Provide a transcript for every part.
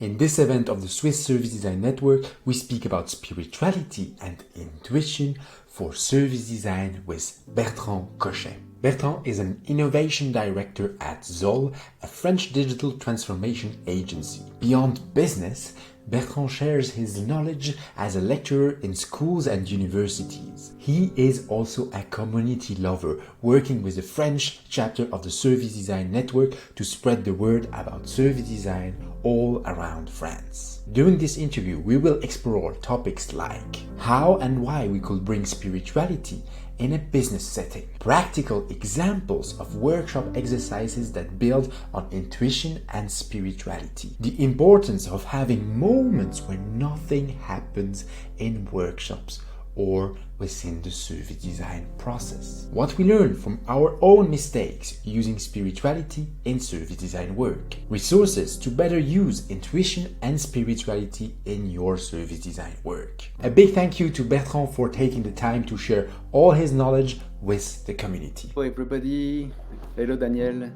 In this event of the Swiss Service Design Network, we speak about spirituality and intuition for service design with Bertrand Cochet. Bertrand is an innovation director at Zoll, a French digital transformation agency. Beyond business, Bertrand shares his knowledge as a lecturer in schools and universities. He is also a community lover, working with the French chapter of the Service Design Network to spread the word about service design all around France. During this interview, we will explore topics like how and why we could bring spirituality in a business setting, practical examples of workshop exercises that build on intuition and spirituality, the importance of having moments when nothing happens in workshops or within the service design process, what we learn from our own mistakes using spirituality in service design work, resources to better use intuition and spirituality in your service design work. A big thank you to Bertrand for taking the time to share all his knowledge with the community. Hello everybody, hello Daniel,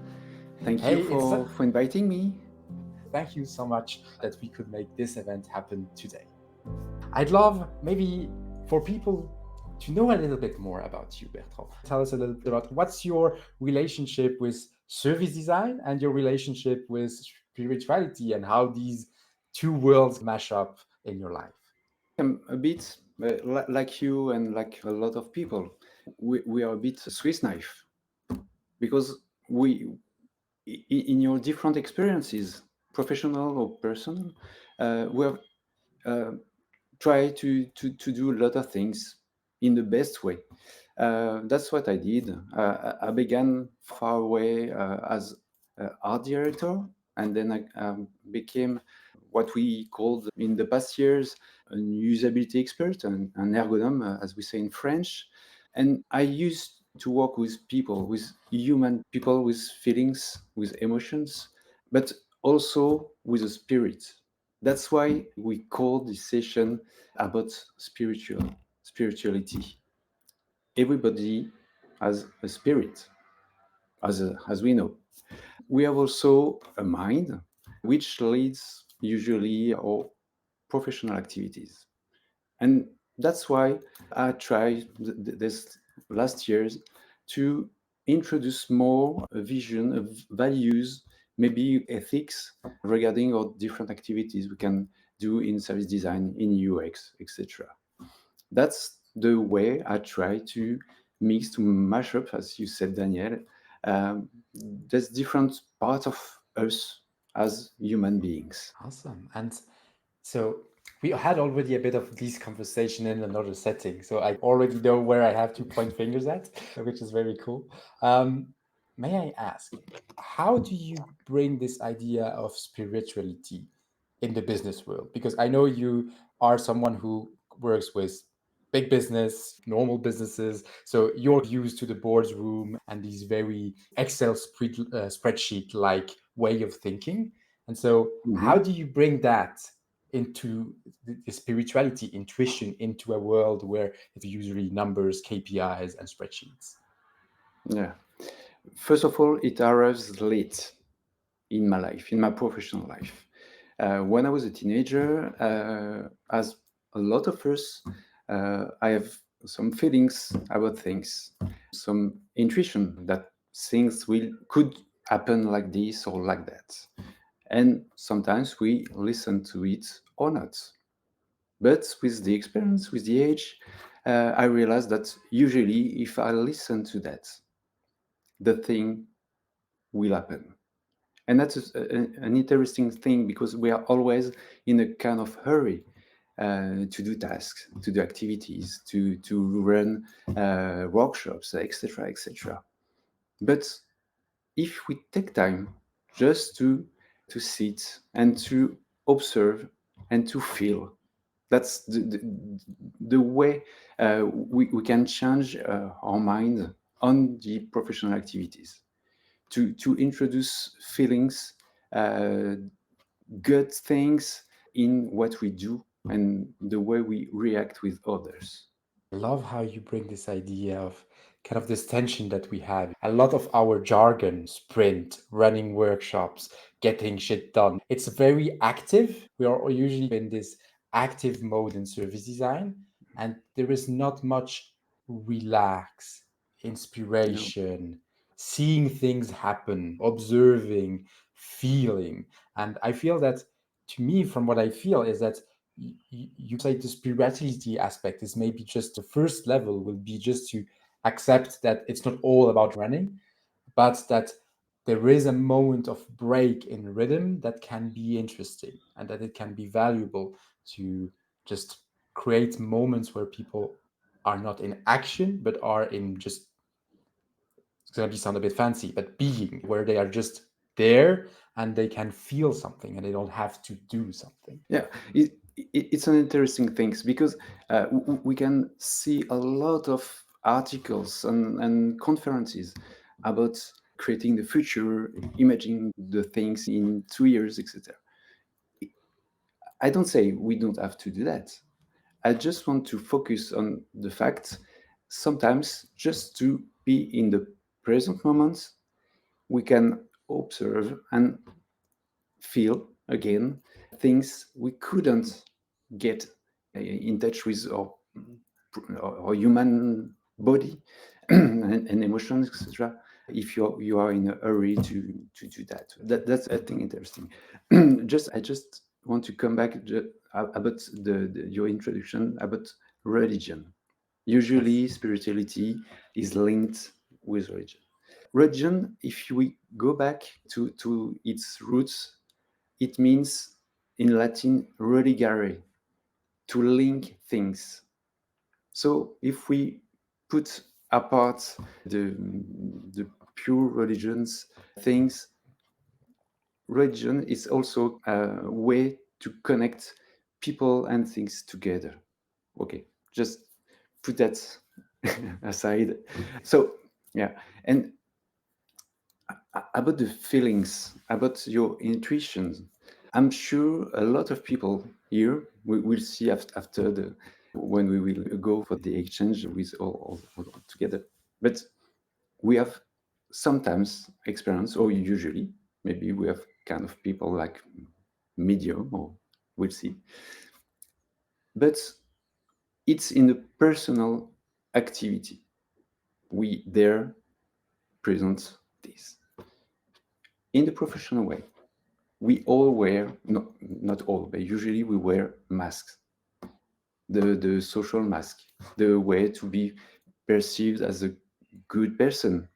thank you for inviting me. Thank you so much that we could make this event happen today. I'd love maybe for people to know a little bit more about you, Bertrand. Tell us a little bit about what's your relationship with service design and your relationship with spirituality and how these two worlds mash up in your life. I'm a bit like you and like a lot of people. We are a bit Swiss knife because in your different experiences, professional or personal, we have tried to do a lot of things in the best way. That's what I did. I began far away as art director, and then I became what we called in the past years a usability expert, an ergonome, as we say in French. And I used to work with people, with human people, with feelings, with emotions, but also with a spirit. That's why we call this session about spirituality. Everybody has a spirit, as we know. We have also a mind, which leads usually our professional activities. And that's why I tried this last years to introduce more a vision of values, maybe ethics regarding our different activities we can do in service design, in UX, etc. That's the way I try to mix, to mash up, as you said, Daniel. There's different parts of us as human beings. Awesome. And so we had already a bit of this conversation in another setting. So I already know where I have to point fingers at, which is very cool. May I ask, how do you bring this idea of spirituality in the business world? Because I know you are someone who works with big business, normal businesses. So you're used to the boardroom and these very spreadsheet like way of thinking. And so, how do you bring that into the spirituality, intuition, into a world where it's usually numbers, KPIs, and spreadsheets? Yeah. First of all, it arrives late in my life, in my professional life. When I was a teenager, as a lot of us, I have some feelings about things, some intuition that things could happen like this or like that. And sometimes we listen to it or not. But with the experience, with the age, I realized that usually if I listen to that, the thing will happen. And that's an interesting thing because we are always in a kind of hurry to do tasks, to do activities, to run workshops, etc., etc. But if we take time just to sit and to observe and to feel, that's the way we can change our mind on the professional activities. To introduce feelings, good things in what we do and the way we react with others. I love how you bring this idea of kind of this tension that we have. A lot of our jargon, sprint, running workshops, getting shit done, it's very active. We are usually in this active mode in service design, and there is not much relax, No. inspiration, seeing things happen, observing, feeling. And I feel that, to me, from what I feel, is that you say the spirituality aspect is maybe just the first level will be just to accept that it's not all about running, but that there is a moment of break in rhythm that can be interesting and that it can be valuable to just create moments where people are not in action but are in just, it's going to be sound a bit fancy, but being, where they are just there and they can feel something and they don't have to do something. Yeah, it's an interesting thing because we can see a lot of articles and conferences about creating the future, imagining the things in 2 years, etc. I don't say we don't have to do that. I just want to focus on the fact sometimes just to be in the present moment, we can observe and feel again things we couldn't get in touch with our human body and emotions, etc. If you are in a hurry to do that's I think interesting. I just want to come back about your introduction about religion. Yes. Usually, spirituality is linked with religion. Religion, if we go back to its roots, it means in Latin religare, to link things. So if we put apart the pure religions things, religion is also a way to connect people and things together. Okay, just put that aside. So yeah, and about the feelings, about your intuitions, I'm sure a lot of people here will see after the when we will go for the exchange with all together. But we have sometimes experience, or usually, maybe we have kind of people like medium, or we'll see. But it's in the personal activity. We there present this. In the professional way, we all wear, no, not all, but usually we wear masks. The social mask, the way to be perceived as a good person,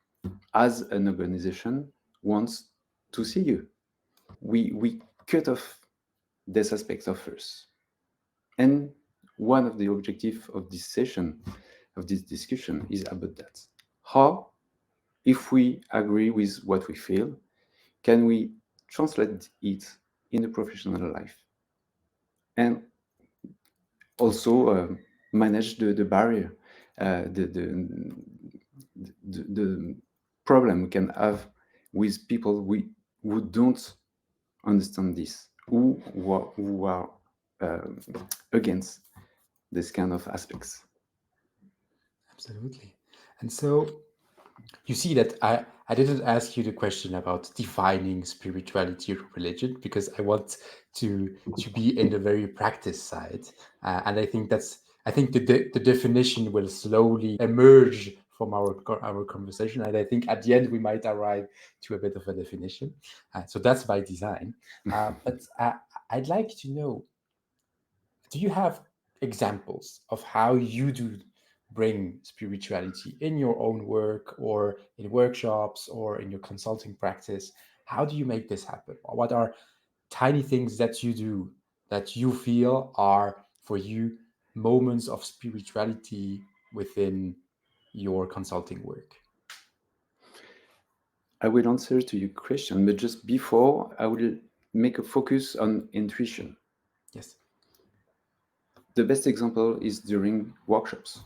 as an organization wants to see you. We cut off this aspect of us. And one of the objectives of this session, of this discussion, is about that. How, if we agree with what we feel, can we translate it in the professional life? And also manage the barrier, the problem we can have with people who don't understand this, who are against this kind of aspects. Absolutely. And so you see that I didn't ask you the question about defining spirituality or religion because I want to be in the very practice side, and I think the definition will slowly emerge from our conversation, and I think at the end we might arrive to a bit of a definition. So that's by design. But I'd like to know, do you have examples of how you do bring spirituality in your own work or in workshops or in your consulting practice? How do you make this happen? What are tiny things that you do that you feel are for you moments of spirituality within your consulting work? I will answer to your question, but just before, I will make a focus on intuition. Yes. The best example is during workshops.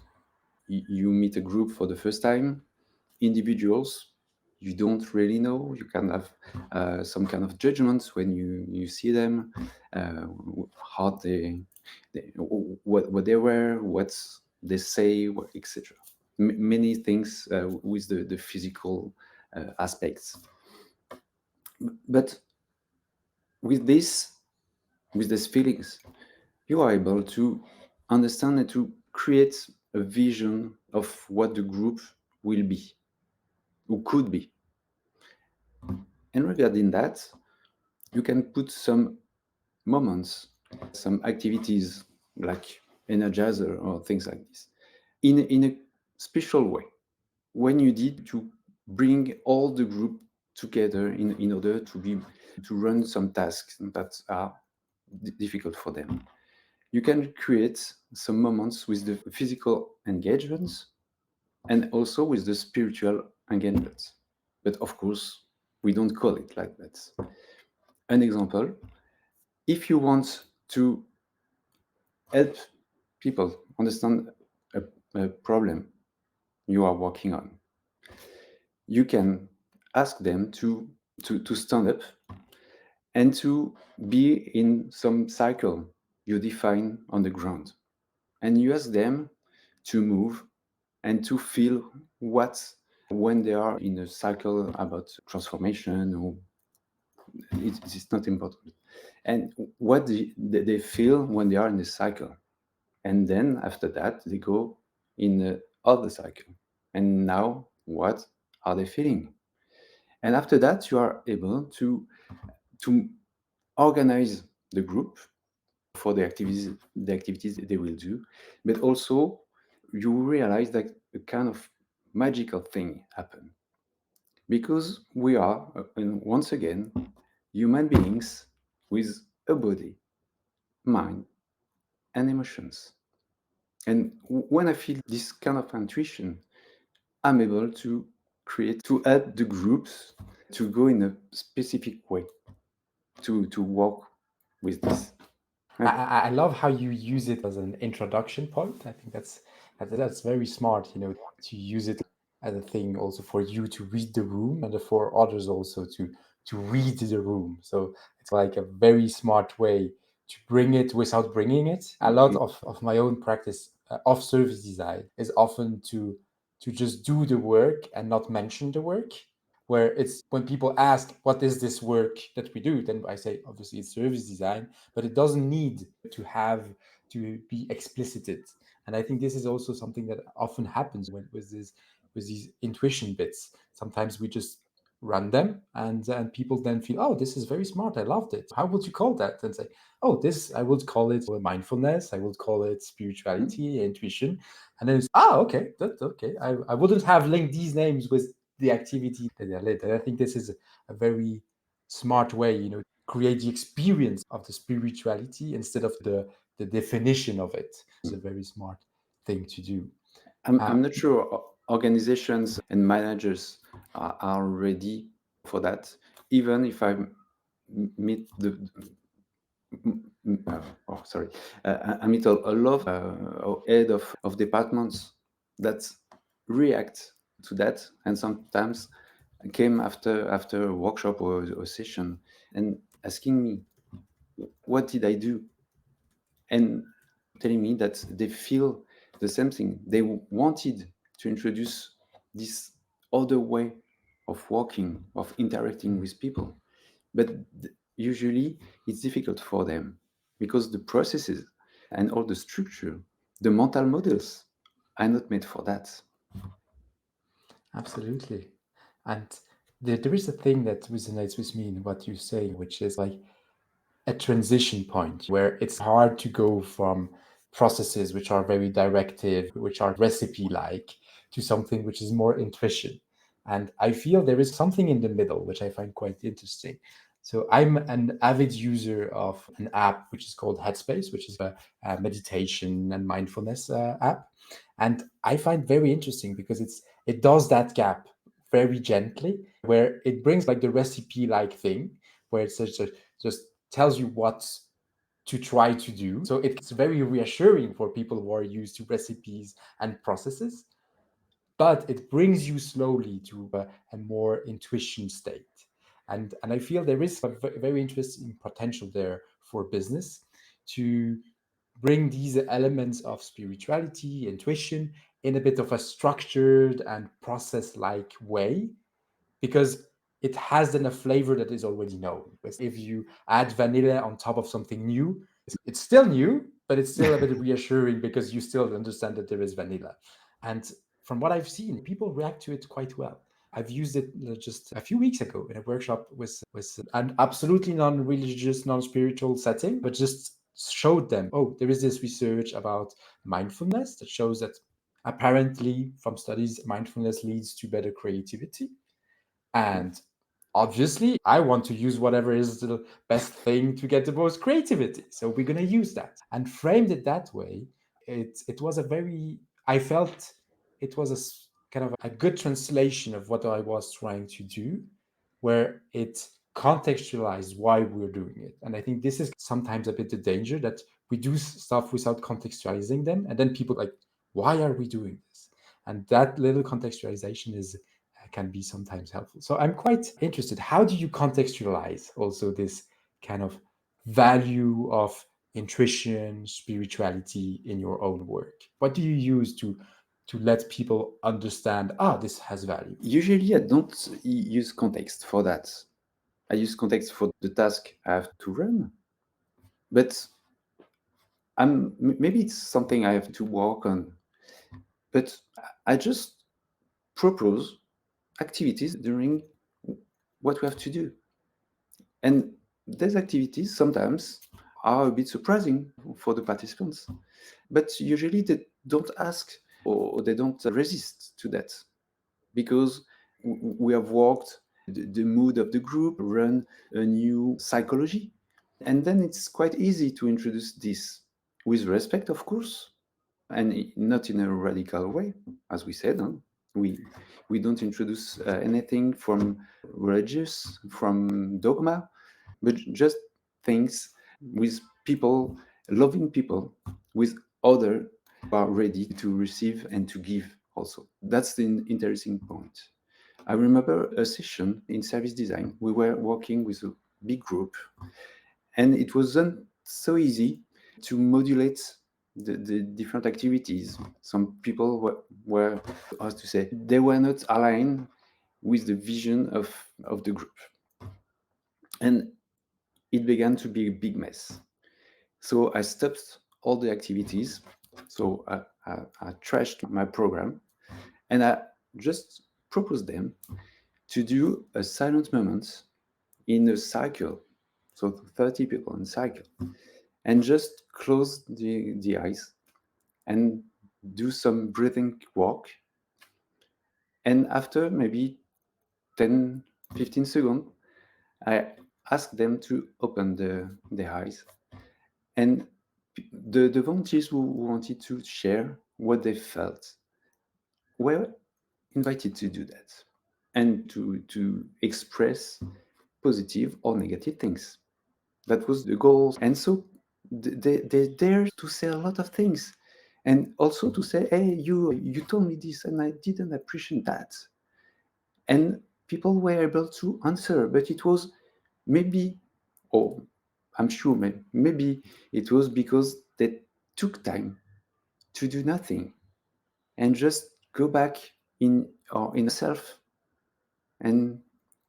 You meet a group for the first time, individuals you don't really know. You can have some kind of judgments when you see them, uh, how they what they wear, what they say, etc. many things with the physical aspects. But with this, with these feelings, you are able to understand and to create a vision of what the group will be, or could be. And regarding that, you can put some moments, some activities like energizer or things like this, in a special way. When you did to bring all the group together in order to run some tasks that are difficult for them. You can create some moments with the physical engagements and also with the spiritual engagements. But of course, we don't call it like that. An example, if you want to help people understand a problem you are working on, you can ask them to stand up and to be in some cycle you define on the ground. And you ask them to move and to feel what, when they are in a cycle about transformation, or it's not important, and what they feel when they are in the cycle. And then after that, they go in the other cycle. And now, what are they feeling? And after that, you are able to organize the group for the activities they will do, but also you realize that a kind of magical thing happen because we are, and once again, human beings with a body, mind, and emotions. And when I feel this kind of intuition, I'm able to create, to help the groups to go in a specific way to work with this. I love how you use it as an introduction point. I think that's very smart, to use it as a thing also for you to read the room and for others also to read the room. So it's like a very smart way to bring it without bringing it. A lot of my own practice of service design is often to just do the work and not mention the work, where it's when people ask what is this work that we do, then I say obviously it's service design, but it doesn't need to have to be explicited. And I think this is also something that often happens with these intuition bits. Sometimes we just run them, and people then feel, oh, this is very smart, I loved it, how would you call that? And say, oh, this, I would call it mindfulness, I would call it spirituality, intuition. And then it's, okay, that's okay, I wouldn't have linked these names with the activity that they're led. And I think this is a very smart way, create the experience of the spirituality instead of the definition of it. It's a very smart thing to do. I'm not sure organizations and managers are ready for that, even if I meet I meet a lot of head of departments that react to that, and sometimes came after a workshop or a session and asking me, what did I do? And telling me that they feel the same thing. They wanted to introduce this other way of working, of interacting with people. But usually it's difficult for them because the processes and all the structure, the mental models are not made for that. Absolutely. And there is a thing that resonates with me in what you say, which is like a transition point where it's hard to go from processes which are very directive, which are recipe like, to something which is more intuition. And I feel there is something in the middle, which I find quite interesting. So I'm an avid user of an app which is called Headspace, which is a meditation and mindfulness app. And I find very interesting because it does that gap very gently, where it brings like the recipe like thing, where it's just tells you what to try to do. So it's very reassuring for people who are used to recipes and processes, but it brings you slowly to a more intuition state. And I feel there is a very interesting potential there for business to bring these elements of spirituality, intuition, in a bit of a structured and process like way, because it has then a flavor that is already known. If you add vanilla on top of something new, it's still new, but it's still a bit reassuring because you still understand that there is vanilla. And from what I've seen, people react to it quite well. I've used it just a few weeks ago in a workshop with an absolutely non-religious, non-spiritual setting, but just showed them, oh, there is this research about mindfulness that shows that apparently from studies, mindfulness leads to better creativity. And obviously, I want to use whatever is the best thing to get the most creativity. So we're going to use that and framed it that way. It was a very, I felt it was kind of a good translation of what I was trying to do, where it contextualized why we're doing it. And I think this is sometimes a bit the danger that we do stuff without contextualizing them. And then people like, why are we doing this? And that little contextualization is can be sometimes helpful. So I'm quite interested. How do you contextualize also this kind of value of intuition, spirituality in your own work? What do you use to let people understand, this has value? Usually, I don't use context for that. I use context for the task I have to run. But maybe it's something I have to work on. But I just propose activities during what we have to do. And these activities sometimes are a bit surprising for the participants, but usually they don't ask or they don't resist to that because we have worked the mood of the group, run a new psychology, and then it's quite easy to introduce this with respect, of course, and not in a radical way, as we said. Huh? We don't introduce anything from religious, from dogma, but just things with people, loving people, with other who are ready to receive and to give also. That's the interesting point. I remember a session in service design. We were working with a big group, and it wasn't so easy to modulate the different activities. Some people were, how to say, they were not aligned with the vision of the group. And it began to be a big mess. So I stopped all the activities. So I trashed my program and I just proposed them to do a silent moment in a cycle. So 30 people in a cycle. And just close the eyes and do some breathing work. And after maybe 10, 15 seconds, I asked them to open the eyes. And the volunteers who wanted to share what they felt were invited to do that and to express positive or negative things. That was the goal. And so they dare to say a lot of things and also to say, hey, you told me this and I didn't appreciate that. And people were able to answer, but it was maybe, or I'm sure maybe it was because they took time to do nothing and just go back in self and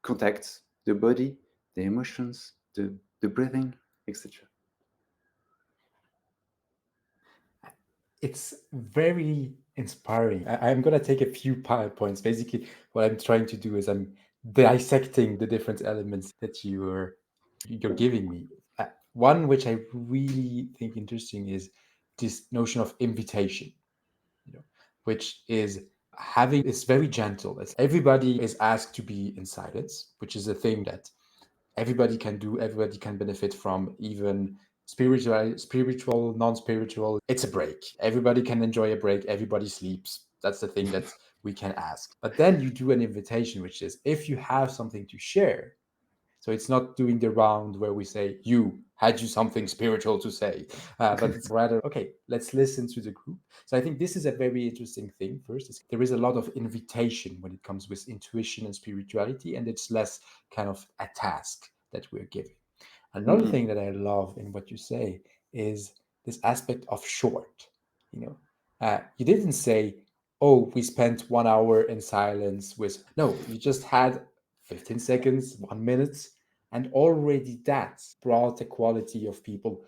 contact the body, the emotions, the breathing, etc. It's very inspiring. I'm going to take a few points. Basically, what I'm trying to do is I'm dissecting the different elements that you're giving me. One which I really think interesting is this notion of invitation, which is having it's very gentle. It's everybody is asked to be in silence, which is a thing that everybody can do, everybody can benefit from, even spiritual, non-spiritual. It's a break. Everybody can enjoy a break. Everybody sleeps. That's the thing that we can ask. But then you do an invitation, which is if you have something to share. So it's not doing the round where we say, had you something spiritual to say, but it's rather, okay, let's listen to the group. So I think this is a very interesting thing. First, there is a lot of invitation when it comes with intuition and spirituality, and it's less kind of a task that we're giving. Another thing that I love in what you say is this aspect of short. You didn't say oh, we spent 1 hour in silence with, no, you just had 15 seconds, 1 minute, and already that brought the quality of people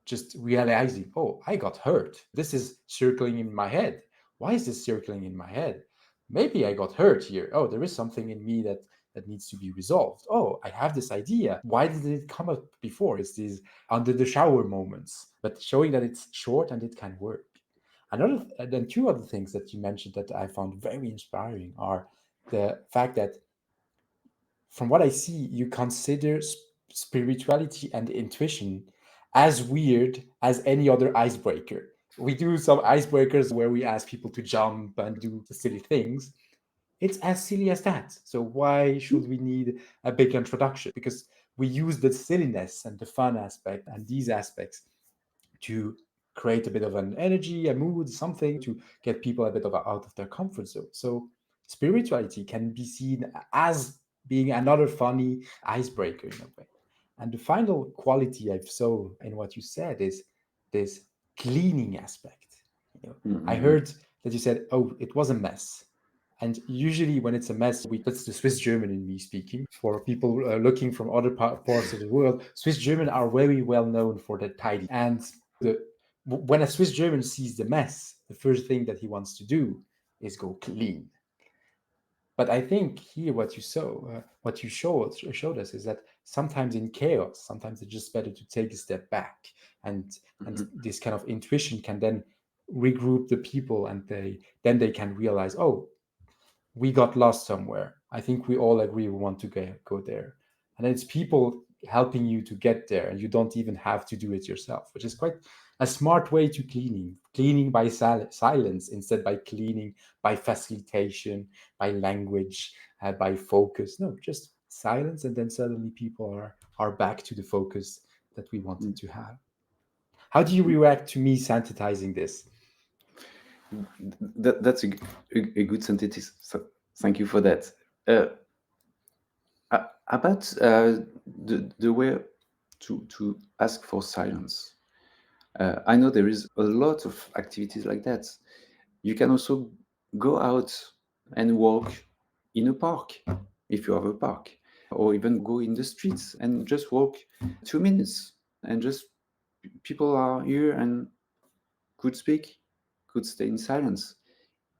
just realizing, oh, I got hurt. This is circling in my head. Why is this circling in my head? Maybe I got hurt here. Oh, there is something in me that needs to be resolved. Oh, I have this idea. Why did it come up before? It's these under the shower moments, but showing that it's short and it can work. Then two other things that you mentioned that I found very inspiring are the fact that, from what I see, you consider spirituality and intuition as weird as any other icebreaker. We do some icebreakers where we ask people to jump and do silly things. It's as silly as that. So why should we need a big introduction? Because we use the silliness and the fun aspect and these aspects to create a bit of an energy, a mood, something to get people a bit of out of their comfort zone. So spirituality can be seen as being another funny icebreaker in a way. And the final quality I saw in what you said is this cleaning aspect. I heard that you said, "Oh, it was a mess." And usually, when it's a mess, that's the Swiss German in me speaking. For people looking from other parts of the world, Swiss German are very well known for the tidy. And the when a Swiss German sees the mess, the first thing that he wants to do is go clean. But I think here what you showed us is that sometimes in chaos, sometimes it's just better to take a step back, and this kind of intuition can then regroup the people, and they can realize, oh, we got lost somewhere. I think we all agree we want to go there. And it's people helping you to get there, and you don't even have to do it yourself, which is quite a smart way to cleaning by silence instead by cleaning by facilitation, by language, by focus. No, just silence, and then suddenly people are back to the focus that we wanted to have. How do you react to me synthesizing this? That's a good synthesis. So thank you for that. Uh, about the way to ask for silence. I know there is a lot of activities like that. You can also go out and walk in a park, if you have a park, or even go in the streets and just walk 2 minutes, and just people are here and could speak, could stay in silence.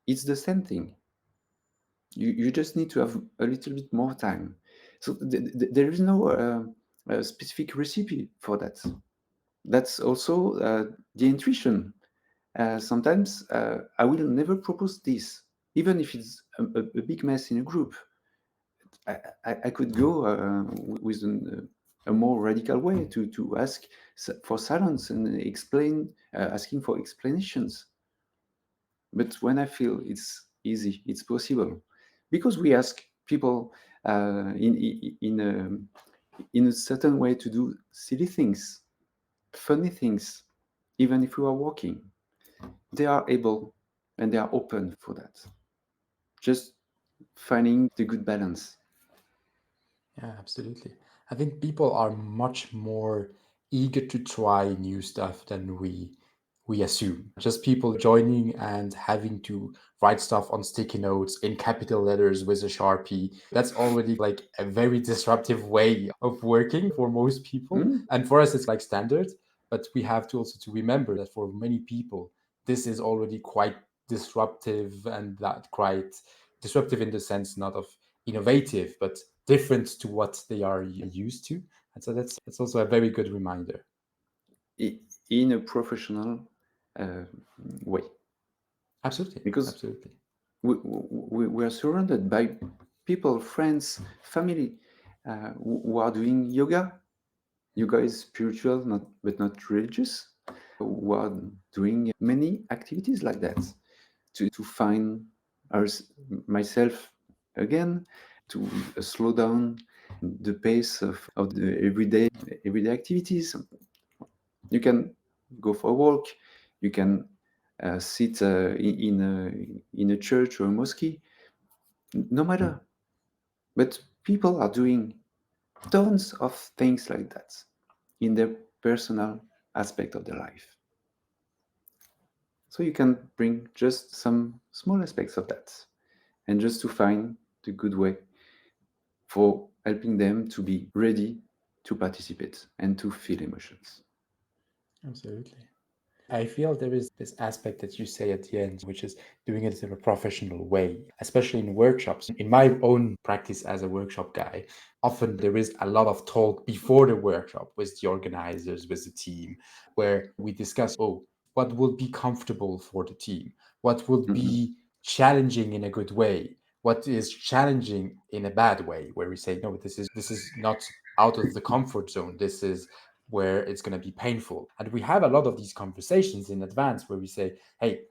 It's the same thing. You just need to have a little bit more time. So there is no specific recipe for that. That's also the intuition. Sometimes I will never propose this, even if it's a big mess in a group. I could go with a more radical way to ask for silence and explain, asking for explanations. But when I feel it's easy, it's possible, because we ask people in a certain way to do silly things, funny things, even if we are walking. They are able and they are open for that. Just finding the good balance. Yeah, absolutely. I think people are much more eager to try new stuff than we assume. Just people joining and having to write stuff on sticky notes in capital letters with a Sharpie. That's already like a very disruptive way of working for most people. Mm? And for us it's like standard, but we have to also to remember that for many people this is already quite disruptive, and that quite disruptive in the sense not of innovative, but different to what they are used to. And so that's also a very good reminder. In a professional uh, way. Absolutely, Because absolutely. we are surrounded by people, friends, family who are doing yoga. Yoga is spiritual, but not religious. Who are doing many activities like that to find myself again, to slow down the pace of the everyday activities. You can go for a walk, you can sit in a church or a mosque, no matter. But people are doing tons of things like that in their personal aspect of their life. So you can bring just some small aspects of that, and just to find the good way for helping them to be ready to participate and to feel emotions. Absolutely. I feel there is this aspect that you say at the end, which is doing it in a professional way, especially in workshops. In my own practice as a workshop guy, often there is a lot of talk before the workshop with the organizers, with the team, where we discuss, oh, what will be comfortable for the team? What will Mm-mm. be challenging in a good way? What is challenging in a bad way? Where we say, no, this is not out of the comfort zone. This is where it's going to be painful. And we have a lot of these conversations in advance where we say, hey,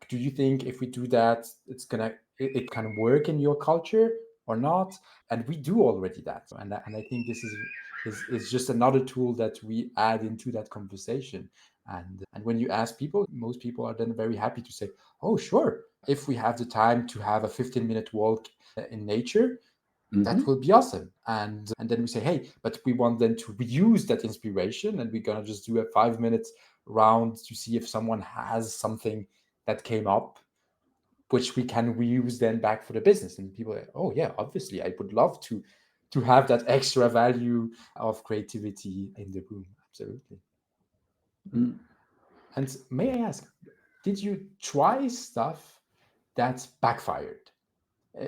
do you think if we do that, it can work in your culture or not? And we do already that. And I think this is just another tool that we add into that conversation. And when you ask people, most people are then very happy to say, oh, sure. If we have the time to have a 15-minute walk in nature, Mm-hmm. that will be awesome. And then we say, hey, but we want them to reuse that inspiration, and we're gonna just do a 5 minute round to see if someone has something that came up which we can reuse then back for the business. And people are, oh yeah, obviously I would love to have that extra value of creativity in the room. Absolutely. Mm. And may I ask, did you try stuff that backfired?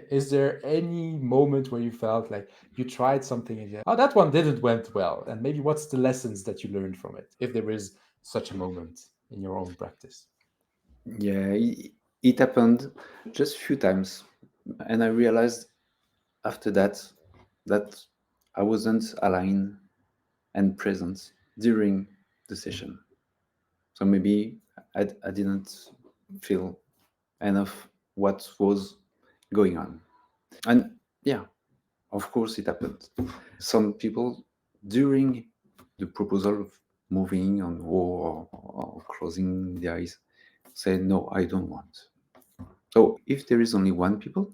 Is there any moment where you felt like you tried something and you, oh, that one didn't went well? And maybe what's the lessons that you learned from it, if there is such a moment in your own practice? Yeah, it happened just a few times, and I realized after that I wasn't aligned and present during the session. So maybe I didn't feel enough what was going on. And yeah, of course it happened. Some people during the proposal of moving on or closing the eyes say, no, I don't want. So if there is only one people,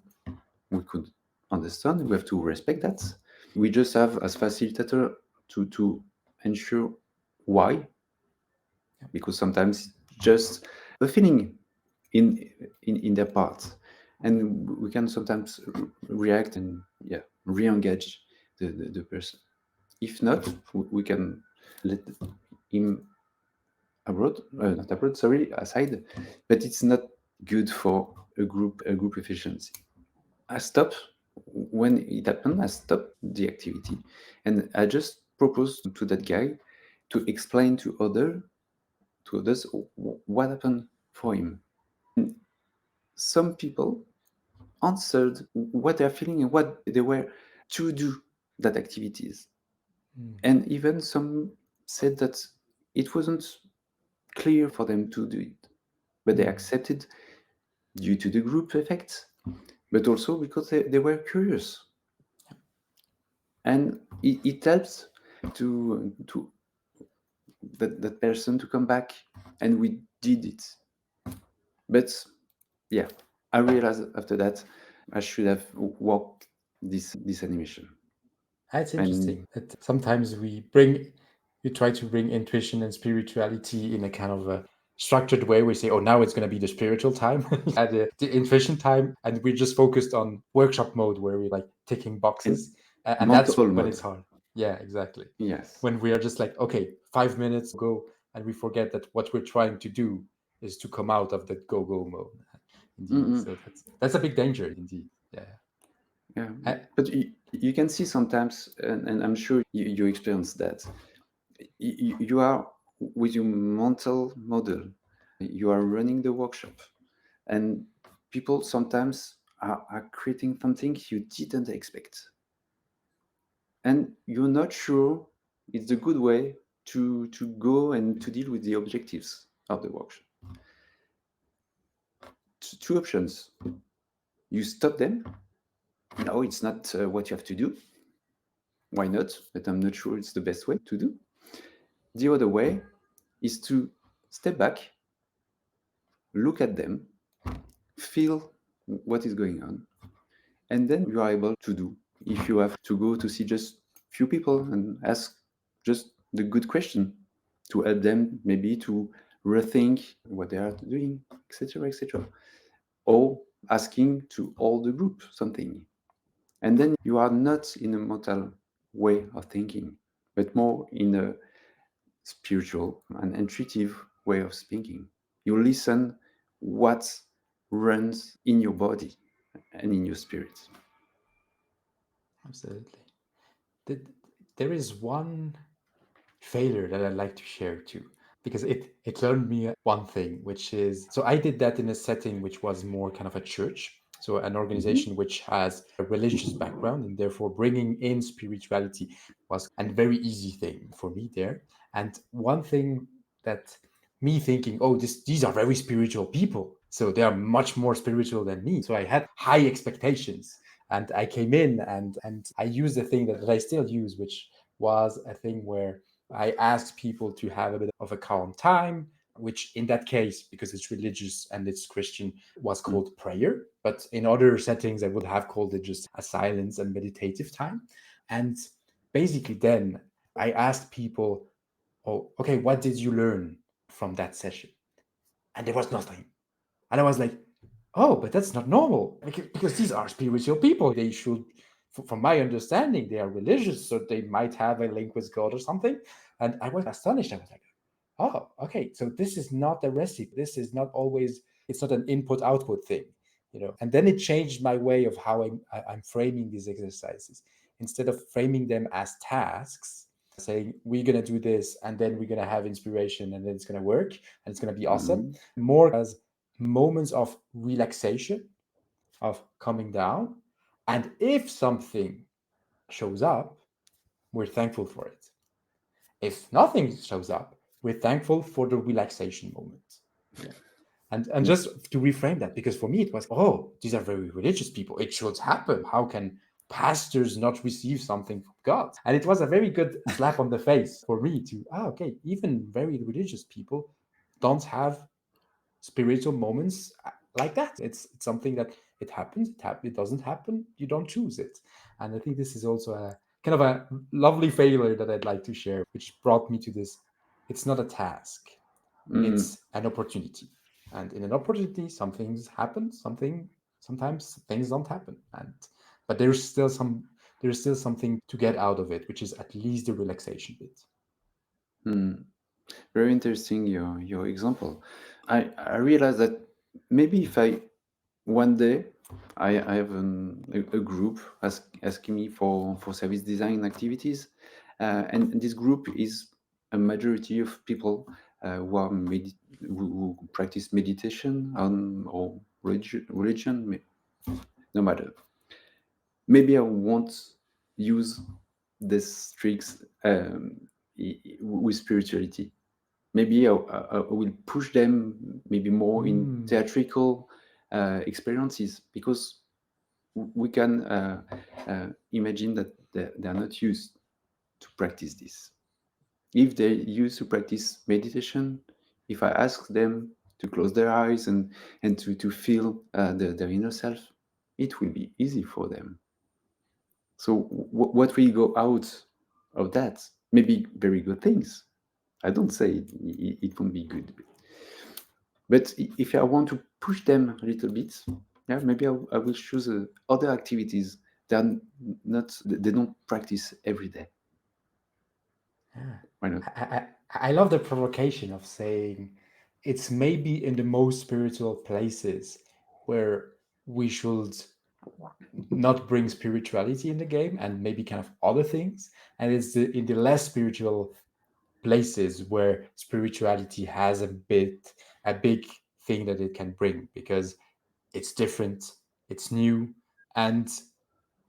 we could understand, we have to respect that. We just have as facilitator to ensure why, because sometimes just a feeling in their part, and we can sometimes react and yeah, re-engage the person. If not, we can let him abroad, not abroad, sorry, aside, but it's not good for a group efficiency. I stopped when it happened. I stopped the activity, and I just proposed to that guy to explain to others what happened for him. Some people answered what they're feeling and what they were to do that activities, Mm. and even some said that it wasn't clear for them to do it, but they Mm. accepted due to the group effect, but also because they were curious, and it helps to that person to come back, and we did it. But yeah, I realized after that I should have walked this animation. That's And interesting. That sometimes we try to bring intuition and spirituality in a kind of a structured way. We say, oh, now it's going to be the spiritual time, at the intuition time, and we're just focused on workshop mode where we're like ticking and boxes, and that's mental when mode. it's hard. Yeah, exactly. Yes. When we are just like, okay, 5 minutes go, and we forget that what we're trying to do is to come out of that go mode. Indeed. Mm-mm. So that's a big danger, indeed. Yeah. Yeah, I, but you can see sometimes, and I'm sure you experience that. You are with your mental model, you are running the workshop, and people sometimes are creating something you didn't expect, and you're not sure it's the good way to go and to deal with the objectives of the workshop. Two options: you stop them. No, it's not what you have to do. Why not? But I'm not sure it's the best way to do. The other way is to step back, look at them, feel what is going on, and then you are able to do. If you have to go to see just few people and ask just the good question to help them maybe to rethink what they are doing, etc., etc. or asking to all the group something. And then you are not in a mental way of thinking, but more in a spiritual and intuitive way of speaking. You listen what runs in your body and in your spirit. Absolutely. Th- There is one failure that I'd like to share too, because it learned me one thing, which is so I did that in a setting which was more kind of a church, so an Mhm. organization which has a religious background, and therefore bringing in spirituality was a very easy thing for me there. And one thing that me thinking, oh, these are very spiritual people, so they are much more spiritual than me. So I had high expectations, and I came in and I used a thing that I still use, which was a thing where I asked people to have a bit of a calm time, which in that case, because it's religious and it's Christian, was Mm. called prayer. But in other settings, I would have called it just a silence and meditative time. And basically, then I asked people, oh, okay, what did you learn from that session? And there was nothing. And I was like, oh, but that's not normal because these are spiritual people. They should, from my understanding, they are religious, so they might have a link with God or something. And I was astonished. I was like, oh, okay, so this is not a recipe. This is not always, it's not an input output thing, you know. And then it changed my way of how I'm framing these exercises. Instead of framing them as tasks, saying we're going to do this and then we're going to have inspiration and then it's going to work and it's going to be awesome, Mhm. more as moments of relaxation, of coming down. And if something shows up, we're thankful for it. If nothing shows up, we're thankful for the relaxation moment. Yeah. And Mm. just to reframe that, because for me it was, oh, these are very religious people. It should happen. How can pastors not receive something from God? And it was a very good slap on the face for me to, okay, even very religious people don't have spiritual moments like that. It's something that it happens, it doesn't happen, you don't choose it. And I think this is also a kind of a lovely failure that I'd like to share, which brought me to this. It's not a task, Mm. it's an opportunity. And in an opportunity, some things happen, sometimes things don't happen. And but there's still something to get out of it, which is at least the relaxation bit. Mm. Very interesting your example. I realized that maybe if I one day I have a group asking me for service design activities, and this group is a majority of people who are who practice meditation or religion, no matter. Maybe I won't use these tricks with spirituality. Maybe I will push them maybe more in Mm. theatrical experiences, because we can imagine that they are not used to practice this. If they used to practice meditation, if I ask them to close their eyes and to feel their inner self, it will be easy for them. So what will go out of that? Maybe very good things. I don't say it won't be good, but if I want to push them a little bit, yeah, maybe I will choose other activities that they don't practice every day. Yeah. Why not? I love the provocation of saying it's maybe in the most spiritual places where we should not bring spirituality in the game and maybe kind of other things. And it's in the less spiritual places where spirituality has a big thing that it can bring because it's different, it's new, and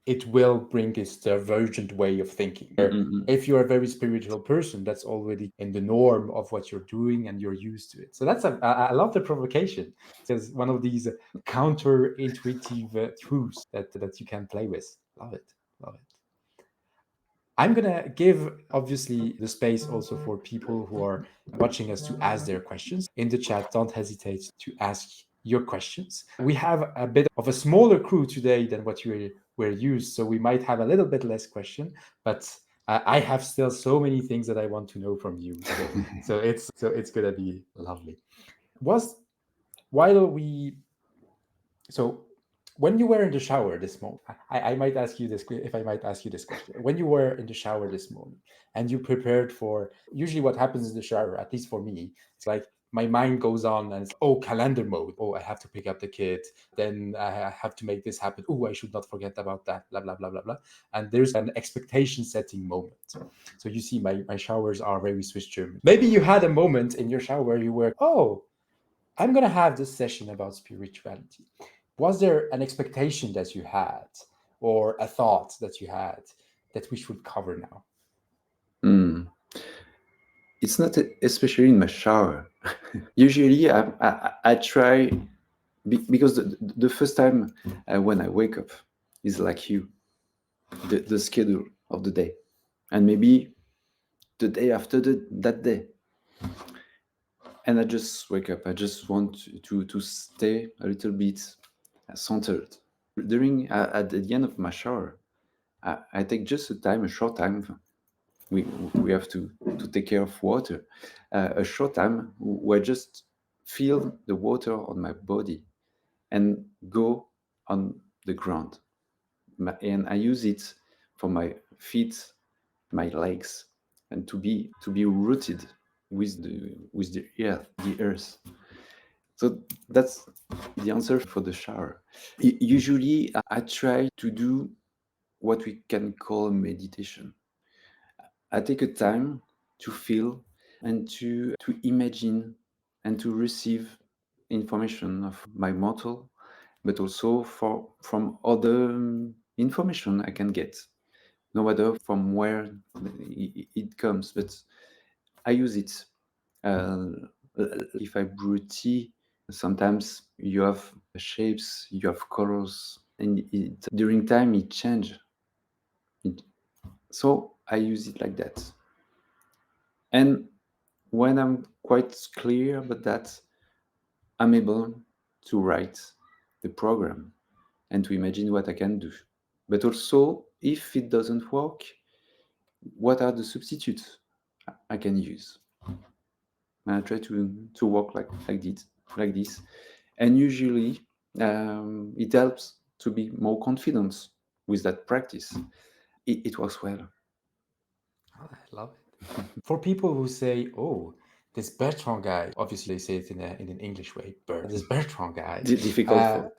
it will bring this divergent way of thinking. Where Mm-mm-mm. if you're a very spiritual person, that's already in the norm of what you're doing and you're used to it. So I love the provocation. It's one of these counterintuitive truths that you can play with. Love it, love it. I'm gonna give obviously the space also for people who are watching us to ask their questions in the chat. Don't hesitate to ask your questions. We have a bit of a smaller crew today than what we're used, so we might have a little bit less question, but I have still so many things that I want to know from you. So it's gonna be lovely. Was while we So when you were in the shower this morning, I might ask you this, if I might ask you this question. When you were in the shower this morning and you prepared for, usually what happens in the shower, at least for me, it's like my mind goes on and it's, oh, calendar mode. Oh, I have to pick up the kid. Then I have to make this happen. Oh, I should not forget about that, blah, blah, blah, blah, blah. And there's an expectation setting moment. So you see, my showers are very Swiss German. Maybe you had a moment in your shower where you were, oh, I'm going to have this session about spirituality. Was there an expectation that you had or a thought that you had that we should cover now? Mm. It's not especially in my shower. Usually, I try because the first time when I wake up is like you, the schedule of the day, and maybe the day after that day, and I just wake up. I just want to stay a little bit centered. During at the end of my shower, I take just a short time. We have to take care of water. A short time where I just feel the water on my body and go on the ground. And I use it for my feet, my legs, and to be rooted with the earth. So that's the answer for the shower. Usually, I try to do what we can call meditation. I take a time to feel and to imagine and to receive information of my mortal, but also from other information I can get, no matter from where it comes. But I use it. Uh, if I brew tea, sometimes you have shapes, you have colors, and during time it change. So I use it like that. And when I'm quite clear about that, I'm able to write the program and to imagine what I can do. But also, if it doesn't work, what are the substitutes I can use? And I try to work like this. And usually, it helps to be more confident with that practice. It works well. Oh, I love it. For people who say, oh, this Bertrand guy, obviously they say it in an English way, this Bertrand guy, Difficult uh, for.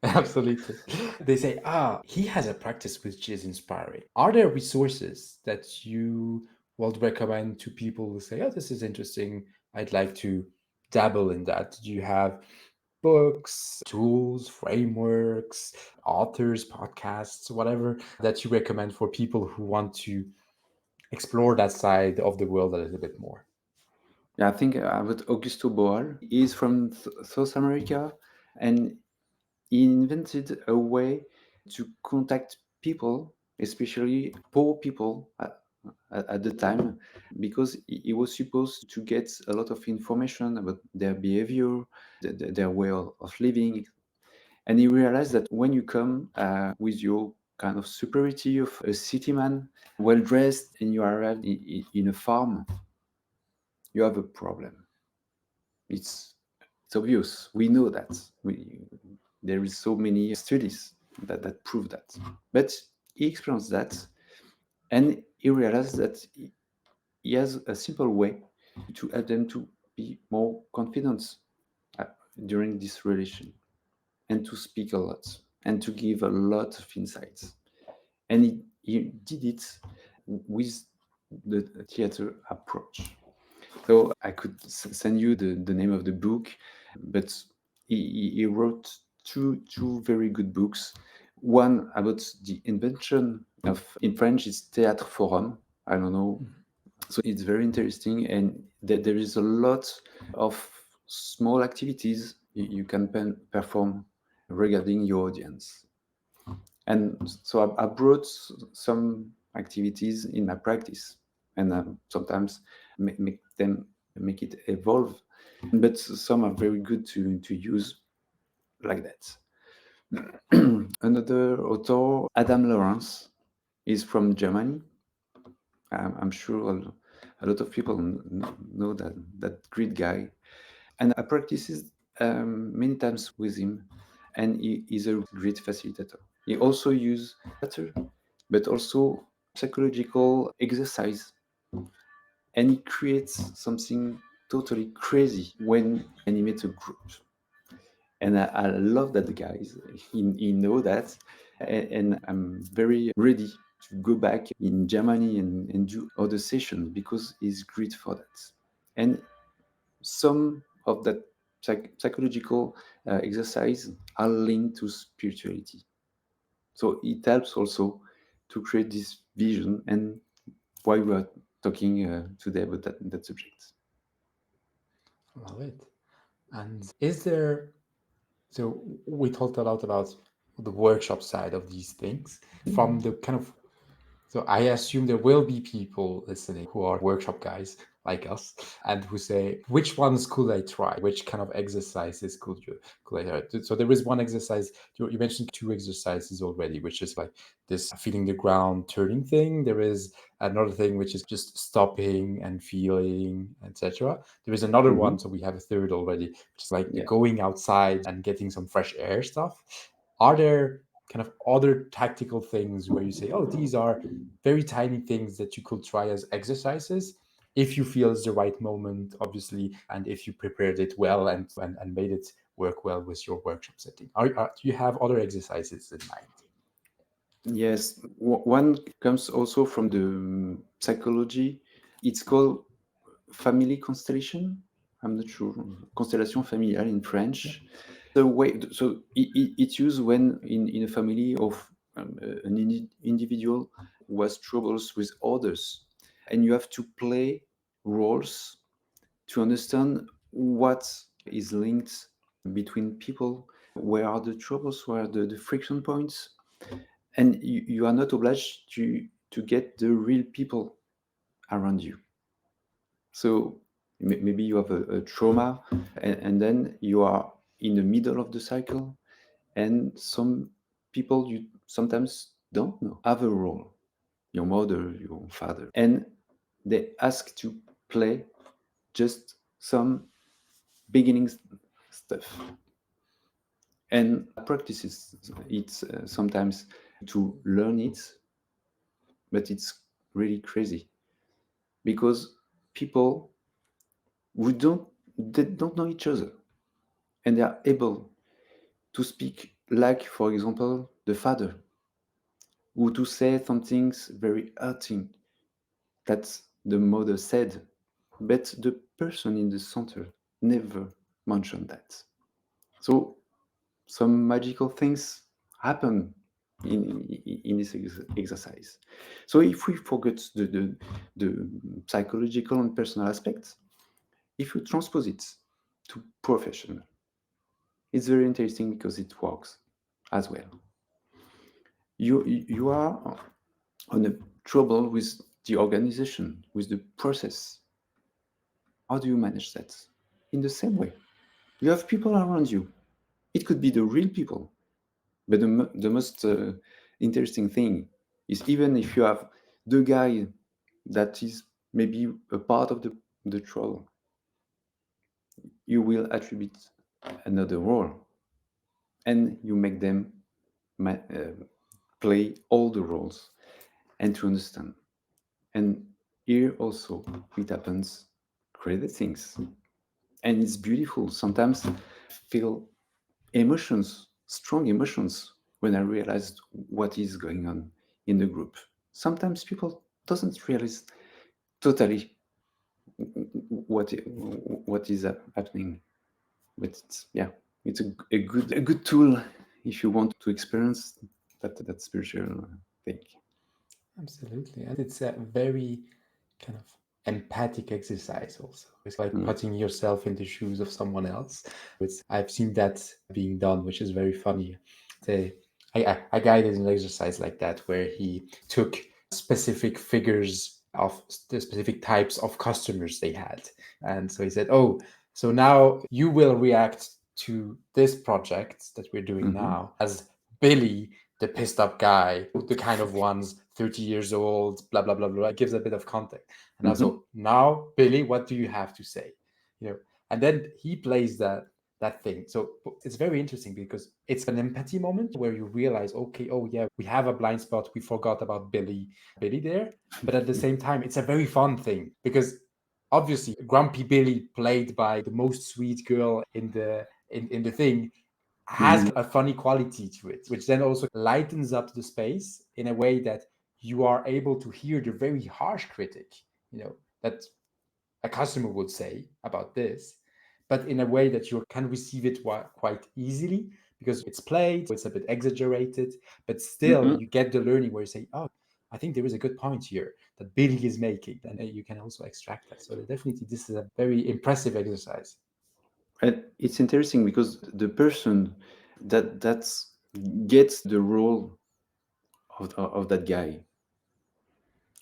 absolutely. They say, ah, he has a practice which is inspiring. Are there resources that you would recommend to people who say, oh, this is interesting, I'd like to dabble in that? Do you have books, tools, frameworks, authors, podcasts, whatever that you recommend for people who want to explore that side of the world a little bit more? Yeah, I think about Augusto Boal. He's from South America, and he invented a way to contact people, especially poor people at the time, because he was supposed to get a lot of information about their behavior, their way of living. And he realized that when you come with your kind of superiority of a city man, well dressed, and you arrive in a farm, you have a problem. It's it's obvious. We know that. There is so many studies that prove that. But he experienced that, and he realized that he has a simple way to help them to be more confident uh, during this relation, and to speak a lot, and to give a lot of insights. And he did it with the theater approach. So I could send you the name of the book, but he wrote two very good books. One about the invention of, in French, it's théâtre forum. I don't know. So it's very interesting, and there is a lot of small activities you can perform regarding your audience. And so I brought some activities in my practice, and sometimes make it evolve. But some are very good to use like that. Another author, Adam Lawrence, is from Germany. I'm sure a lot of people know that great guy, and I practiced many times with him. and he is a great facilitator. He also uses theater, but also psychological exercise, and he creates something totally crazy when he animates a group. And I love that the guys, he know that, and I'm very ready to go back in Germany and do other sessions because he's great for that. And some of that psychological exercise are linked to spirituality. So it helps also to create this vision, and why we are talking today about that subject. Love it. And is there, so we talked a lot about the workshop side of these things from the kind of, so I assume there will be people listening who are workshop guys like us and who say, which ones could I try? Which kind of exercises could I try? So there is one exercise, you mentioned two exercises already, which is like this feeling the ground turning thing. There is another thing which is just stopping and feeling, etc. There is another one, so we have a third already, which is like the Yeah. going outside and getting some fresh air stuff. Are there kind of other tactical things where you say, oh, these are very tiny things that you could try as exercises if you feel it's the right moment, obviously, and if you prepared it well and made it work well with your workshop setting? Do you have other exercises in mind? Yes, one comes also from the psychology. It's called family constellation. I'm not sure. Constellation familiale in French. The way, so it's used when in a family of an individual who has troubles with others, and you have to play roles to understand what is linked between people, where are the troubles, where are the friction points, and you are not obliged to get the real people around you. So maybe you have a trauma, and then you are in the middle of the cycle, and some people you sometimes don't know have a role, your mother, your father, and they ask to play just some beginning stuff and practices it sometimes to learn it, but it's really crazy because people who don't know each other, and they are able to speak, like for example the father, who to say some things very hurting that the mother said, but the person in the center never mentioned that. So some magical things happen in this exercise. So if we forget the psychological and personal aspects, if you transpose it to professional, it's very interesting because it works as well. You are on a trouble with the organization, with the process. How do you manage that? In the same way, you have people around you. It could be the real people, but the most interesting thing is, even if you have the guy that is maybe a part of the trouble, you will attribute another role, and you make them play all the roles and to understand. And here also it happens crazy things, and it's beautiful. Sometimes I feel emotions, strong emotions, when I realized what is going on in the group. Sometimes people doesn't realize totally what is happening, but it's a good tool if you want to experience that spiritual thing. Absolutely. And it's a very kind of empathic exercise also. It's like Mm. putting yourself in the shoes of someone else. I've seen that being done, which is very funny. I guided an exercise like that where he took specific figures of the specific types of customers they had. And so he said, oh, so now you will react to this project that we're doing Mm-hmm. now as Billy, the pissed up guy, the kind of ones 30 years old, blah, blah, blah, blah. It gives a bit of context. And Mm-hmm. also, now, Billy, what do you have to say? You know, and then he plays that that thing. So it's very interesting because it's an empathy moment where you realize, okay, oh yeah, we have a blind spot. We forgot about Billy there. But at the same time, it's a very fun thing because obviously Grumpy Billy, played by the most sweet girl in the thing, has a funny quality to it, which then also lightens up the space in a way that you are able to hear the very harsh critic, that a customer would say about this, but in a way that you can receive it quite easily because it's played, it's a bit exaggerated, but still Mm-mm. you get the learning where you say, oh, I think there is a good point here that Billy is making, and you can also extract that. So definitely, this is a very impressive exercise. And it's interesting because the person that gets the role of that guy,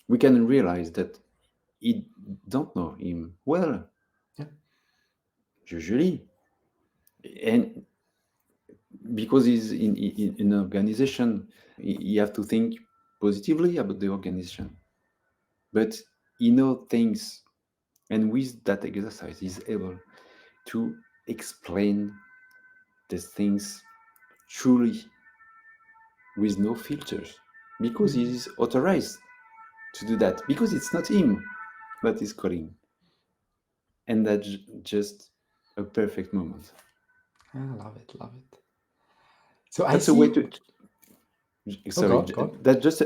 we can realize that he don't know him well, Yeah. usually, and because he's in an organization, you have to think positively about the organization. But he knows things, and with that exercise, he's able to explain the things truly with no filters because he is authorized to do that because it's not him that is calling, and that's just a perfect moment. I love it, love it. So I That's a way see. to Oh, sorry, God, God. that's just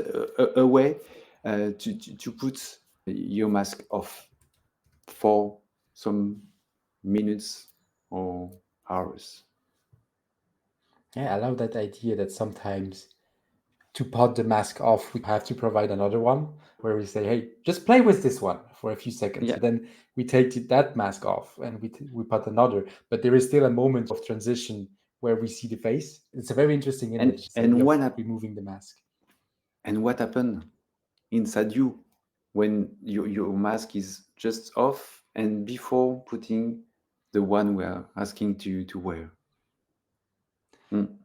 a way to put your mask off for some minutes or hours. Yeah, I love that idea that sometimes to pot the mask off, we have to provide another one where we say, hey, just play with this one for a few seconds. Yeah, Then we take that mask off and we put another. But there is still a moment of transition where we see the face. It's a very interesting and image, this idea and of what removing the mask. and what happened inside you when your mask is just off and before putting the one we're asking to wear. Mm.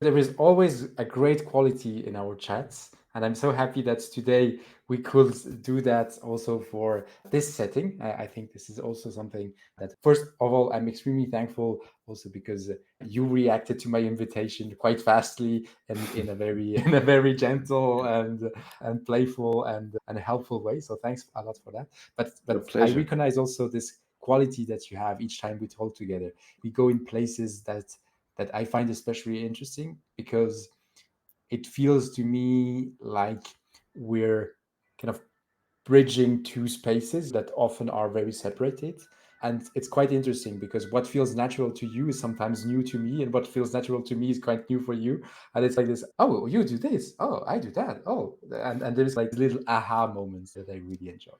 There is always a great quality in our chats. And I'm so happy that today we could do that also for this setting. I think this is also something that, first of all, I'm extremely thankful also because you reacted to my invitation quite fastly and in a very in a very gentle and playful and helpful way. So thanks a lot for that. A But I pleasure. recognize also this quality that you have each time we talk together. We go in places that I find especially interesting because it feels to me like we're kind of bridging two spaces that often are very separated. And it's quite interesting because what feels natural to you is sometimes new to me, and what feels natural to me is quite new for you. And it's like this, oh, you do this, oh, I do that, oh. And there's like little aha moments that I really enjoy.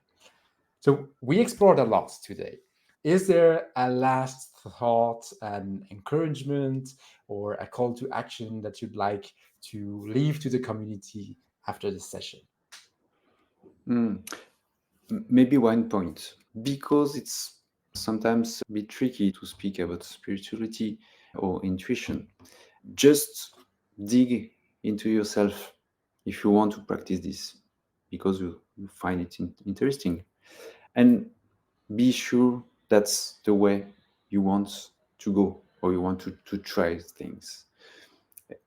So we explored a lot today. Is there a last thought, an encouragement, or a call to action that you'd like to leave to the community after this session? Mm. Maybe one point, because it's sometimes a bit tricky to speak about spirituality or intuition. Just dig into yourself if you want to practice this, because you find it interesting. And be sure that's the way you want to go or you want to try things.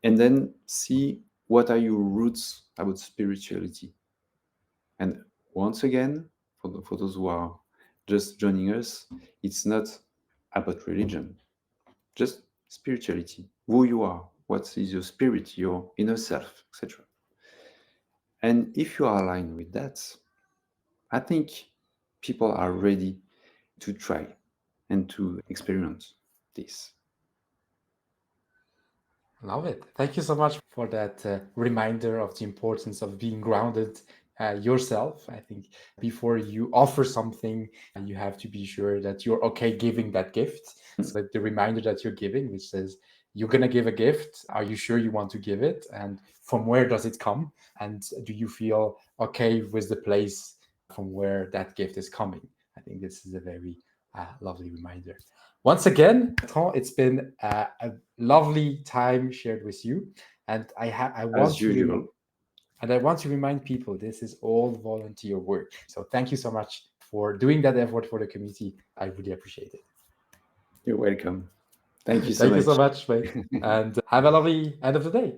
And then see what are your roots about spirituality. And once again, for those who are just joining us, it's not about religion, just spirituality, who you are, what is your spirit, your inner self, etc. And if you are aligned with that, I think people are ready to try and to experience this. Love it. Thank you so much for that reminder of the importance of being grounded yourself. I think before you offer something, you have to be sure that you're okay giving that gift. So the reminder that you're giving, which says, you're going to give a gift. Are you sure you want to give it? And from where does it come? And do you feel okay with the place from where that gift is coming? I think this is a very lovely reminder. Once again, Bertrand, it's been a lovely time shared with you, and I want As to usual, and I want to remind people this is all volunteer work. So thank you so much for doing that effort for the community. I really appreciate it. you're welcome. Thank you so Thank you so much. much, mate. And have a lovely end of the day.